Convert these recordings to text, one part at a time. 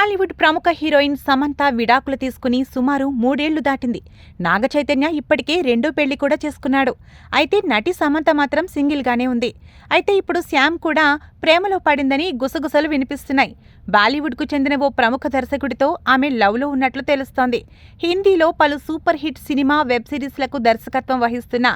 బాలీవుడ్ ప్రముఖ హీరోయిన్ సమంత విడాకులు తీసుకుని సుమారు 3 ఏళ్లు దాటింది. నాగచైతన్య ఇప్పటికే రెండో పెళ్లి కూడా చేసుకున్నాడు. అయితే నటి సమంత మాత్రం సింగిల్గానే ఉంది. అయితే ఇప్పుడు శ్యామ్ కూడా ప్రేమలో పడిందని గుసగుసలు వినిపిస్తున్నాయి. బాలీవుడ్కు చెందిన ఓ ప్రముఖ దర్శకుడితో ఆమె లవ్లో ఉన్నట్లు తెలుస్తోంది. హిందీలో పలు సూపర్ హిట్ సినిమా, వెబ్ సిరీస్లకు దర్శకత్వం వహిస్తున్న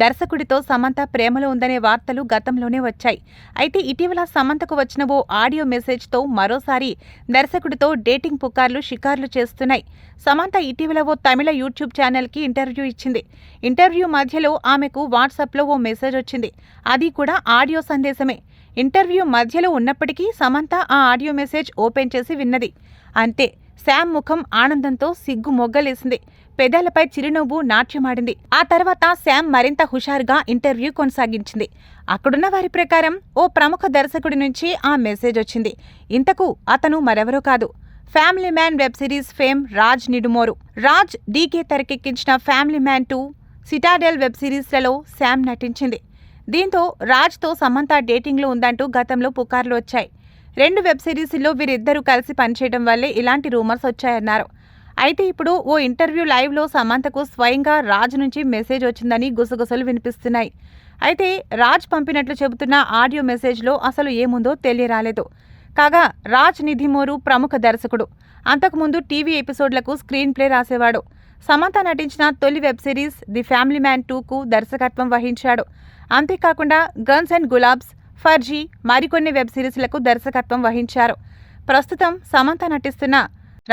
దర్శకుడితో సమంత ప్రేమలో ఉందనే వార్తలు గతంలోనే వచ్చాయి. అయితే ఇటీవల సమంతకు వచ్చిన ఓ ఆడియో మెసేజ్తో మరోసారి దర్శకుడితో డేటింగ్ పుకార్లు షికార్లు చేస్తున్నాయి. సమంత ఇటీవల ఓ తమిళ యూట్యూబ్ ఛానల్కి ఇంటర్వ్యూ ఇచ్చింది. ఇంటర్వ్యూ మధ్యలో ఆమెకు వాట్సాప్లో ఓ మెసేజ్ వచ్చింది. అది కూడా ఆడియో సందేశమే. ఇంటర్వ్యూ మధ్యలో ఉన్నప్పటికీ సమంత ఆ ఆడియో మెసేజ్ ఓపెన్ చేసి విన్నది. అంతే, శ్యామ్ ముఖం ఆనందంతో సిగ్గు మొగ్గలేసింది. పెదాలపై చిరునవ్వు నాట్యమాడింది. ఆ తర్వాత శ్యామ్ మరింత హుషారుగా ఇంటర్వ్యూ కొనసాగించింది. అక్కడున్న వారి ప్రకారం ఓ ప్రముఖ దర్శకుడి నుంచి ఆ మెసేజ్ వచ్చింది. ఇంతకు అతను మరెవరో కాదు, Family Man web series fame Raj Nidimoru. Raj DK తెరకెక్కించిన ఫ్యామిలీ మ్యాన్ 2, సిటాడెల్ వెబ్ సిరీస్లలో శ్యామ్ నటించింది. దీంతో రాజ్తో సమంత డేటింగ్లో ఉందంటూ గతంలో పుకార్లు వచ్చాయి. 2 వెబ్ సిరీస్ల్లో వీరిద్దరూ కలిసి పనిచేయడం వల్లే ఇలాంటి రూమర్స్ వచ్చాయన్నారు. అయితే ఇప్పుడు ఓ ఇంటర్వ్యూ లైవ్లో సమంతకు స్వయంగా రాజ్ నుంచి మెసేజ్ వచ్చిందని గుసగుసలు వినిపిస్తున్నాయి. అయితే రాజ్ పంపినట్లు చెబుతున్న ఆడియో మెసేజ్లో అసలు ఏముందో తెలియరాలేదు. కాగా రాజ్ నిధిమోరు ప్రముఖ దర్శకుడు. అంతకుముందు టీవీ ఎపిసోడ్లకు స్క్రీన్ ప్లే రాసేవాడు. సమంత నటించిన తొలి web series the Family Man 2కు దర్శకత్వం వహించాడు. అంతేకాకుండా గన్స్ అండ్ గులాబ్స్, ఫర్జీ మరికొన్ని వెబ్ సిరీస్లకు దర్శకత్వం వహించారు. ప్రస్తుతం సమంత నటిస్తున్న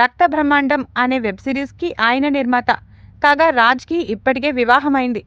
రక్త బ్రహ్మాండం అనే వెబ్ సిరీస్కి ఆయన నిర్మాత. కాగా రాజ్కి ఇప్పటికే వివాహమైంది.